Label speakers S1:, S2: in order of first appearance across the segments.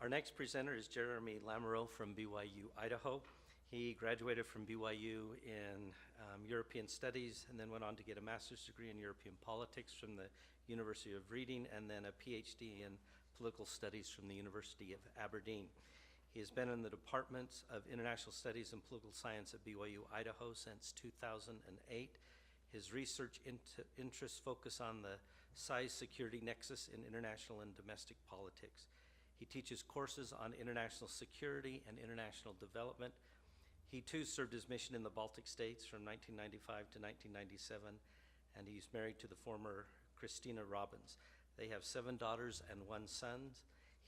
S1: Our next presenter is Jeremy Lamoreaux from BYU, Idaho. He graduated from BYU in European Studies and then went on to get a master's degree in European Politics from the University of Reading and then a PhD in Political Studies from the University of Aberdeen. He has been in the Departments of International Studies and Political Science at BYU, Idaho since 2008. His research interests focus on the size-security nexus in international and domestic politics. He teaches courses on international security and international development. He too served his mission in the Baltic states from 1995 to 1997, and he's married to the former Christina Robbins. They have 7 daughters and 1 son.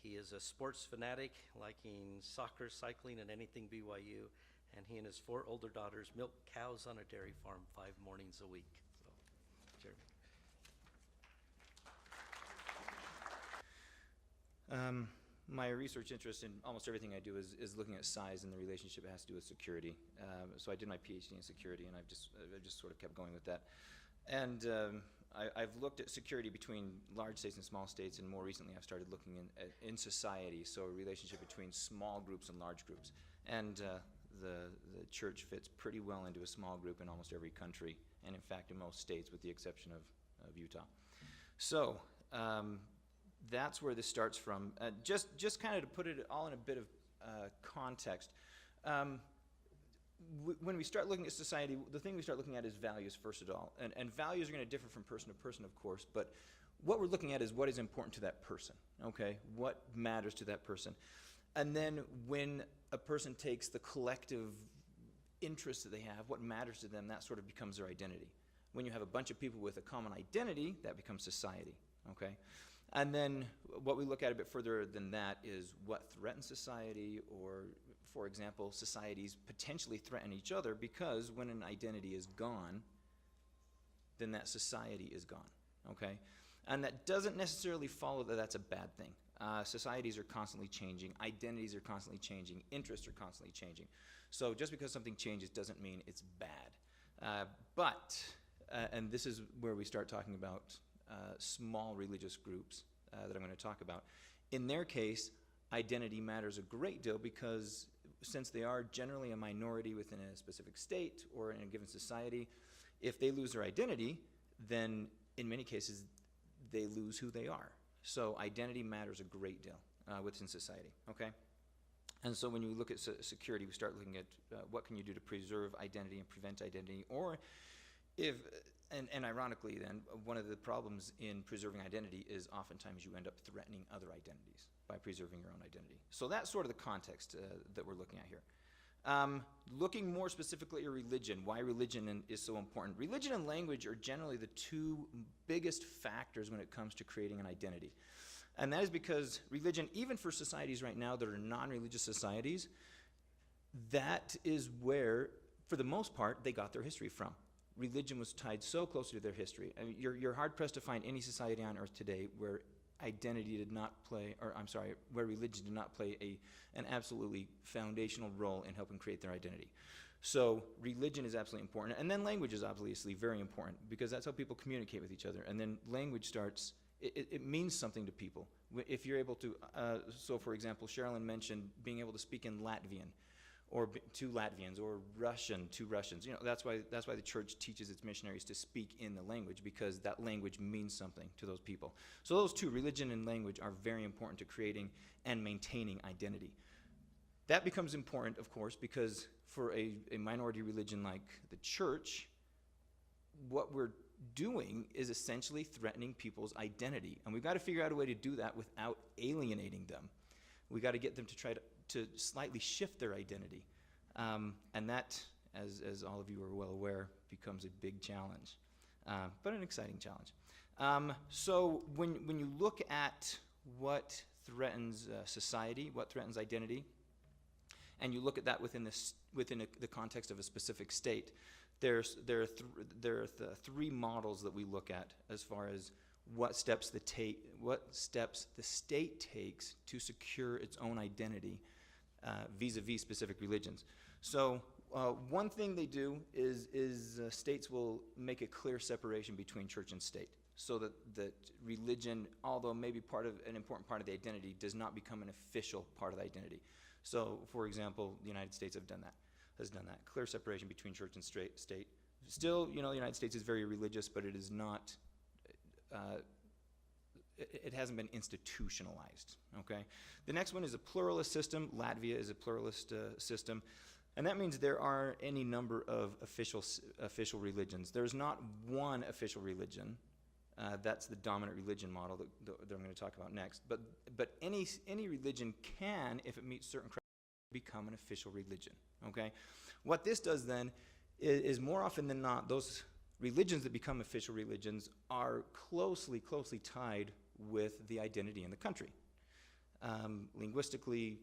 S1: He is a sports fanatic, liking soccer, cycling, and anything BYU, and he and his 4 older daughters milk cows on a dairy farm 5 mornings a week. So, Jeremy.
S2: My research interest in almost everything I do is looking at size and the relationship it has to do with security. So I did my PhD in security, and I've just sort of kept going with that. And I've looked at security between large states and small states, and more recently I've started looking in society, so a relationship between small groups and large groups. And the church fits pretty well into a small group in almost every country, and in fact in most states with the exception of Utah. So that's where this starts from. Just kind of to put it all in a bit of context, when we start looking at society, the thing we start looking at is values first of all. And values are going to differ from person to person, of course, but what we're looking at is what is important to that person, okay? What matters to that person. And then when a person takes the collective interests that they have, what matters to them, that sort of becomes their identity. When you have a bunch of people with a common identity, that becomes society, okay? And then what we look at a bit further than that is what threatens society, or, for example, societies potentially threaten each other, because when an identity is gone, then that society is gone, okay? And that doesn't necessarily follow that that's a bad thing. Societies are constantly changing, identities are constantly changing, interests are constantly changing. So just because something changes doesn't mean it's bad. And this is where we start talking about small religious groups that I'm going to talk about. In their case, identity matters a great deal because since they are generally a minority within a specific state or in a given society, if they lose their identity, then in many cases they lose who they are. So identity matters a great deal within society, okay? And so when you look at security, we start looking at what can you do to preserve identity and prevent identity, or if, and ironically then, one of the problems in preserving identity is oftentimes you end up threatening other identities by preserving your own identity. So that's sort of the context that we're looking at here. Looking more specifically at religion, why religion is so important. Religion and language are generally the 2 biggest factors when it comes to creating an identity. And that is because religion, even for societies right now that are non-religious societies, that is where, for the most part, they got their history from. Religion was tied so closely to their history. I mean, you're hard-pressed to find any society on earth today where identity did not play, or I'm sorry, where religion did not play an absolutely foundational role in helping create their identity. So religion is absolutely important. And then language is obviously very important because that's how people communicate with each other. And then language starts, it means something to people. If you're able to, so for example, Sherilyn mentioned being able to speak in Latvian, or to Latvians, or Russian to Russians. You know, that's why the church teaches its missionaries to speak in the language, because that language means something to those people. So those 2, religion and language, are very important to creating and maintaining identity. That becomes important, of course, because for a minority religion like the church, what we're doing is essentially threatening people's identity. And we've got to figure out a way to do that without alienating them. We've got to get them to try to slightly shift their identity. And that, as all of you are well aware, becomes a big challenge, but an exciting challenge. So when you look at what threatens society, what threatens identity, and you look at that within the context of a specific state, there are 3 models that we look at as far as what steps the state takes to secure its own identity vis-a-vis specific religions. So one thing they do is states will make a clear separation between church and state. so that religion, although maybe an important part of the identity, does not become an official part of the identity. So, for example, the United States has done that. Clear separation between church and state. Still, the United States is very religious, but it is not, it hasn't been institutionalized, okay? The next one is a pluralist system. Latvia is a pluralist system. And that means there are any number of official religions. There's not one official religion. That's the dominant religion model that I'm going to talk about next. But any religion can, if it meets certain criteria, become an official religion, okay? What this does then is more often than not, those religions that become official religions are closely tied with the identity in the country. Linguistically,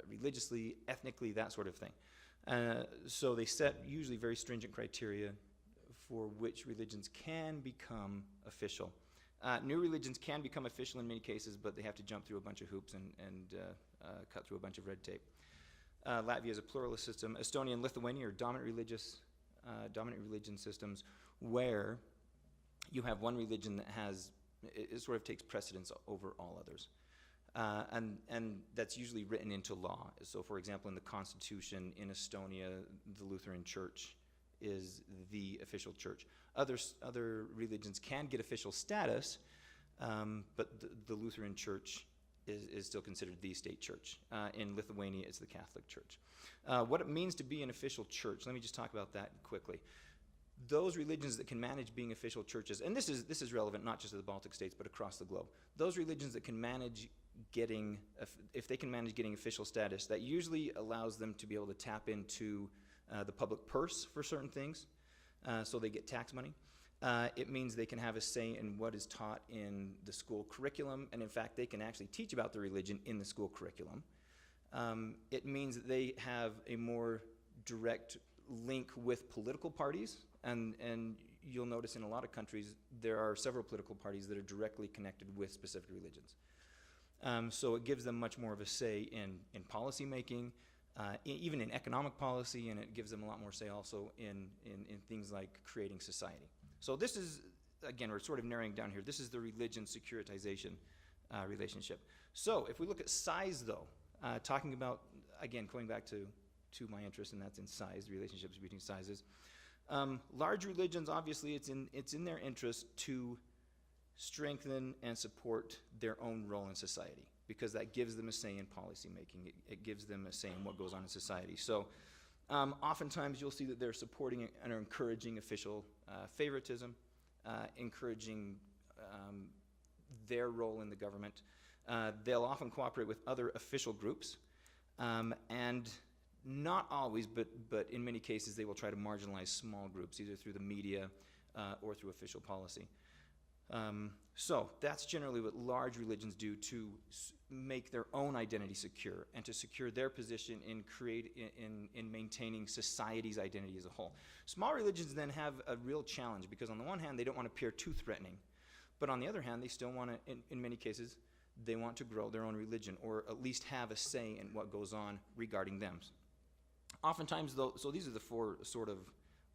S2: religiously, ethnically, that sort of thing. So they set usually very stringent criteria for which religions can become official. New religions can become official in many cases, but they have to jump through a bunch of hoops and cut through a bunch of red tape. Latvia is a pluralist system. Estonia and Lithuania are dominant religion systems where you have one religion that it sort of takes precedence over all others. And that's usually written into law. So, for example, in the Constitution in Estonia, the Lutheran Church is the official church. Other religions can get official status, but the Lutheran Church is still considered the state church. In Lithuania, it's the Catholic Church. What it means to be an official church, let me just talk about that quickly. Those religions that can manage being official churches, and this is relevant not just to the Baltic states, but across the globe. Those religions that can manage if they can manage getting official status, that usually allows them to be able to tap into the public purse for certain things, so they get tax money. It means they can have a say in what is taught in the school curriculum, and in fact, they can actually teach about the religion in the school curriculum. It means that they have a more direct link with political parties, and you'll notice in a lot of countries there are several political parties that are directly connected with specific religions. So it gives them much more of a say in policy making, even in economic policy, and it gives them a lot more say also in things like creating society. So this is, again, we're sort of narrowing down here. This is the religion securitization relationship. So if we look at size, though, talking about, again, going back to my interest, and that's in size, the relationships between sizes. Large religions, obviously, it's in their interest to strengthen and support their own role in society, because that gives them a say in policy making. It gives them a say in what goes on in society. So oftentimes you'll see that they're supporting and are encouraging official favoritism, encouraging their role in the government. They'll often cooperate with other official groups, and not always, but in many cases they will try to marginalize small groups, either through the media or through official policy. So that's generally what large religions do to make their own identity secure and to secure their position in maintaining society's identity as a whole. Small religions then have a real challenge, because on the one hand they don't want to appear too threatening, but on the other hand they still want to, in many cases, they want to grow their own religion, or at least have a say in what goes on regarding them. Oftentimes, though, so these are the four sort of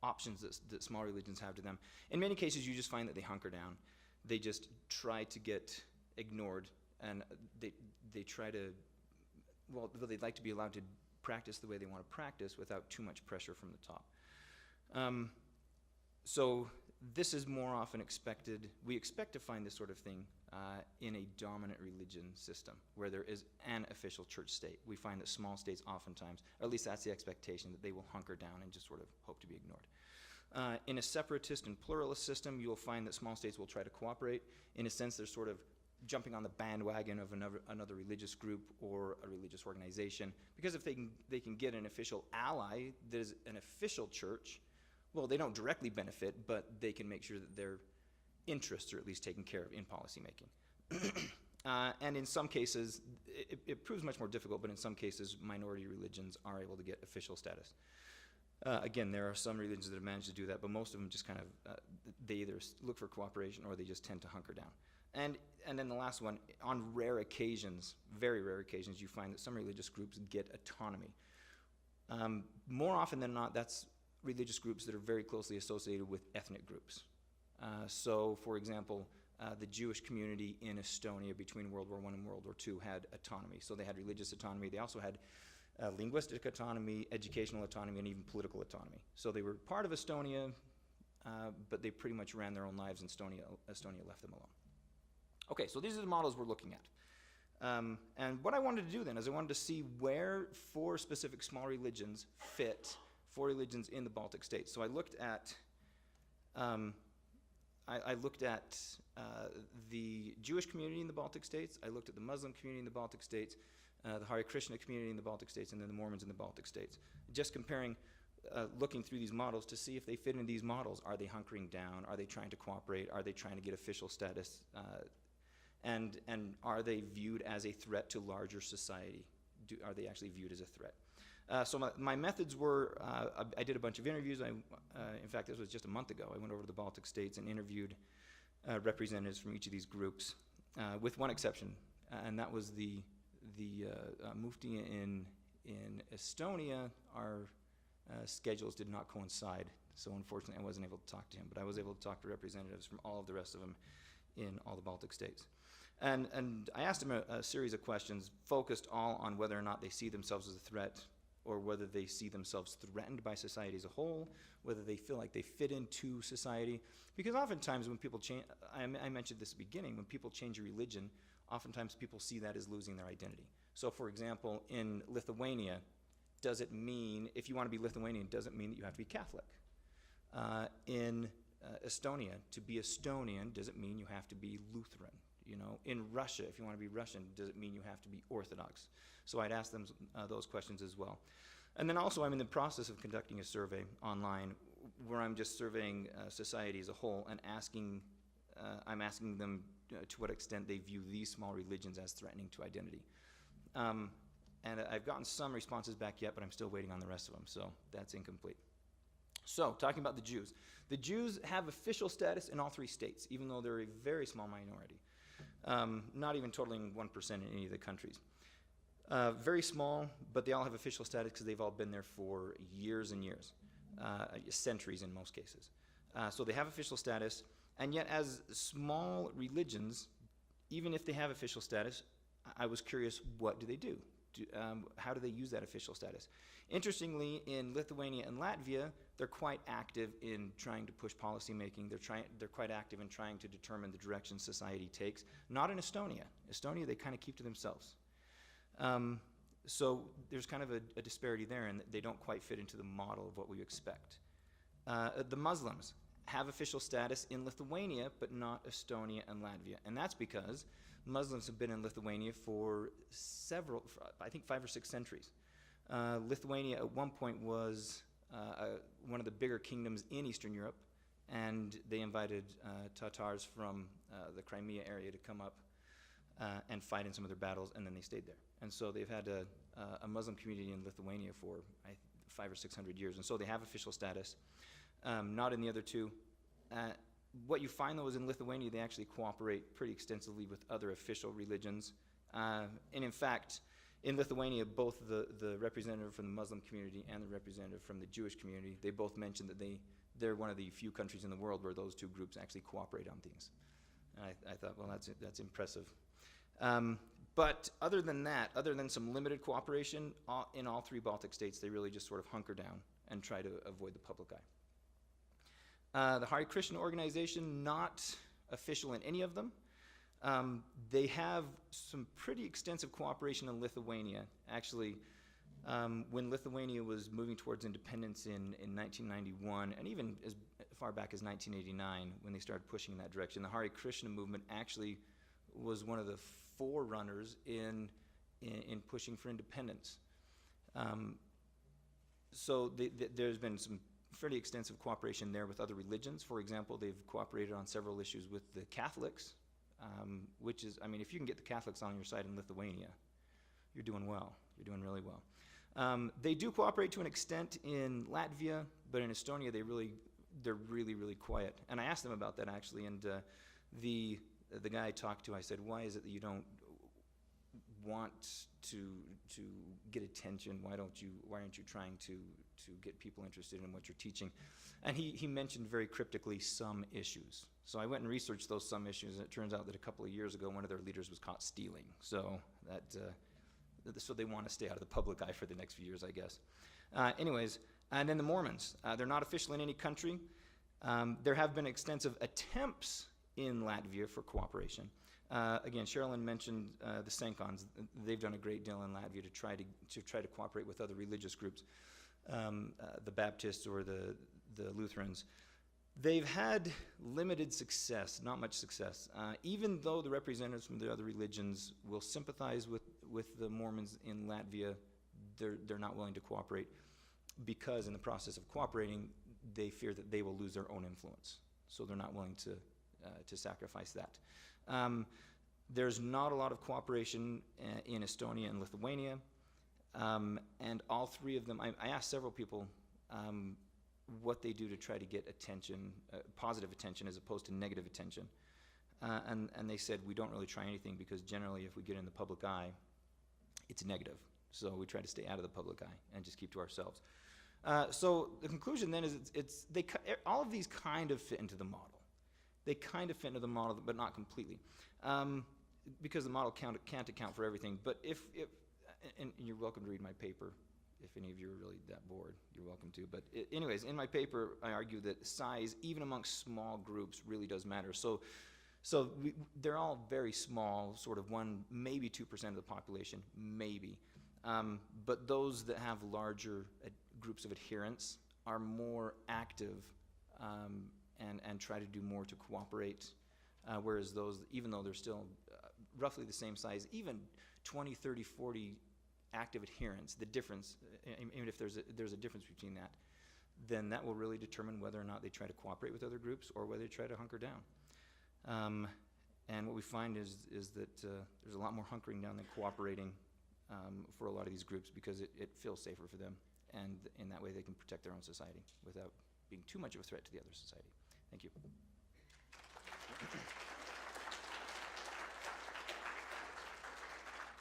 S2: options that small religions have to them. In many cases, you just find that they hunker down. They just try to get ignored, and they try to, well, they'd like to be allowed to practice the way they want to practice without too much pressure from the top. So this is more often expected. We expect to find this sort of thing in a dominant religion system where there is an official church state. We find that small states oftentimes, or at least that's the expectation, that they will hunker down and just sort of hope to be ignored. In a separatist and pluralist system, you'll find that small states will try to cooperate. In a sense, they're sort of jumping on the bandwagon of another religious group or a religious organization, because if they can get an official ally that is an official church, well, they don't directly benefit, but they can make sure that their interests are at least taken care of in policy making. And in some cases, it proves much more difficult, but in some cases, minority religions are able to get official status. Again, there are some religions that have managed to do that, but most of them just kind of, they either look for cooperation or they just tend to hunker down. And then the last one, on rare occasions, very rare occasions, you find that some religious groups get autonomy. More often than not, that's religious groups that are very closely associated with ethnic groups. So, for example, the Jewish community in Estonia between World War I and World War II had autonomy. So they had religious autonomy. They also had linguistic autonomy, educational autonomy, and even political autonomy. So they were part of Estonia, but they pretty much ran their own lives, and Estonia left them alone. Okay, so these are the models we're looking at. And what I wanted to do then is I wanted to see where 4 specific small religions fit 4 religions in the Baltic states. So I looked at the Jewish community in the Baltic states. I looked at the Muslim community in the Baltic states, the Hare Krishna community in the Baltic states, and then the Mormons in the Baltic states. Just comparing, looking through these models to see if they fit in these models. Are they hunkering down? Are they trying to cooperate? Are they trying to get official status? And are they viewed as a threat to larger society? Are they actually viewed as a threat? So my methods were, I did a bunch of interviews. In fact, this was just a month ago. I went over to the Baltic states and interviewed representatives from each of these groups, with one exception, and that was the mufti in Estonia. Our schedules did not coincide, so unfortunately I wasn't able to talk to him, but I was able to talk to representatives from all of the rest of them in all the Baltic states. And I asked them a series of questions focused all on whether or not they see themselves as a threat, or whether they see themselves threatened by society as a whole, whether they feel like they fit into society. Because oftentimes when people change, I mentioned this at the beginning, when people change a religion, oftentimes people see that as losing their identity. So for example, in Lithuania, does it mean, if you want to be Lithuanian, does it mean that you have to be Catholic? In Estonia, to be Estonian, does it mean you have to be Lutheran? You know, in Russia, if you want to be Russian, does it mean you have to be Orthodox? So I'd ask them those questions as well. And then also I'm in the process of conducting a survey online where I'm just surveying society as a whole and I'm asking them to what extent they view these small religions as threatening to identity. And I've gotten some responses back yet, but I'm still waiting on the rest of them, so that's incomplete. So, talking about the Jews. The Jews have official status in all 3 states, even though they're a very small minority. Not even totaling 1% in any of the countries. Very small, but they all have official status because they've all been there for years and years, centuries in most cases. So they have official status, and yet as small religions, even if they have official status, I was curious, what do they do? How do they use that official status? Interestingly, in Lithuania and Latvia, they're quite active in trying to push policy making. They're quite active in trying to determine the direction society takes. Not in Estonia. Estonia, they kind of keep to themselves. So there's kind of a disparity there, and they don't quite fit into the model of what we expect. The Muslims have official status in Lithuania, but not Estonia and Latvia. And that's because Muslims have been in Lithuania for I think 5 or 6 centuries. Lithuania at one point was one of the bigger kingdoms in Eastern Europe, and they invited Tatars from the Crimea area to come up and fight in some of their battles, and then they stayed there. And so they've had a Muslim community in Lithuania for 500 or 600 years, and so they have official status. Not in the other 2. What you find, though, is in Lithuania, they actually cooperate pretty extensively with other official religions. And in fact, in Lithuania, both the representative from the Muslim community and the representative from the Jewish community, they both mentioned that they're one of the few countries in the world where those 2 groups actually cooperate on things. And I thought, well, that's impressive. But other than that, other than some limited cooperation, in all 3 Baltic states, they really just sort of hunker down and try to avoid the public eye. The Hare Krishna organization, not official in any of them. They have some pretty extensive cooperation in Lithuania. Actually, when Lithuania was moving towards independence in 1991, and even as far back as 1989, when they started pushing in that direction, the Hare Krishna movement actually was one of the forerunners in pushing for independence. So there's been some fairly extensive cooperation there with other religions. For example, they've cooperated on several issues with the Catholics, which is, I mean, if you can get the Catholics on your side in Lithuania, you're doing well. You're doing really well. They do cooperate to an extent in Latvia, but in Estonia, they're really, really quiet. And I asked them about that, actually, and the guy I talked to, I said, why is it that you don't want to get attention? Why aren't you trying to to get people interested in what you're teaching. And he mentioned very cryptically some issues. So I went and researched those some issues, and it turns out that a couple of years ago, one of their leaders was caught stealing. So so they want to stay out of the public eye for the next few years, I guess. Anyways, and then the Mormons. They're not official in any country. There have been extensive attempts in Latvia for cooperation. Again, Sherilyn mentioned the Senkons. They've done a great deal in Latvia to try to cooperate with other religious groups, the Baptists or the Lutherans. They've had limited success, not much success. Even though the representatives from the other religions will sympathize with the Mormons in Latvia, they're not willing to cooperate because in the process of cooperating, they fear that they will lose their own influence. So they're not willing to sacrifice that. There's not a lot of cooperation in Estonia and Lithuania. And all three of them, I asked several people what they do to try to get attention, positive attention as opposed to negative attention. And they said, we don't really try anything because generally if we get in the public eye, it's negative. So we try to stay out of the public eye and just keep to ourselves. So the conclusion then is all of these kind of fit into the model. They kind of fit into the model, but not completely. Because the model can't account for everything. But and you're welcome to read my paper. If any of you are really that bored, you're welcome to. But anyways, in my paper, I argue that size, even amongst small groups, really does matter. So they're all very small, sort of 1, maybe 2% of the population, maybe. But those that have larger groups of adherents are more active and try to do more to cooperate, whereas those, even though they're still roughly the same size, even 20, 30, 40 active adherents, the difference, even if there's a difference between that, then that will really determine whether or not they try to cooperate with other groups or whether they try to hunker down. And what we find is that there's a lot more hunkering down than cooperating for a lot of these groups because it feels safer for them, and in that way they can protect their own society without being too much of a threat to the other society. Thank you.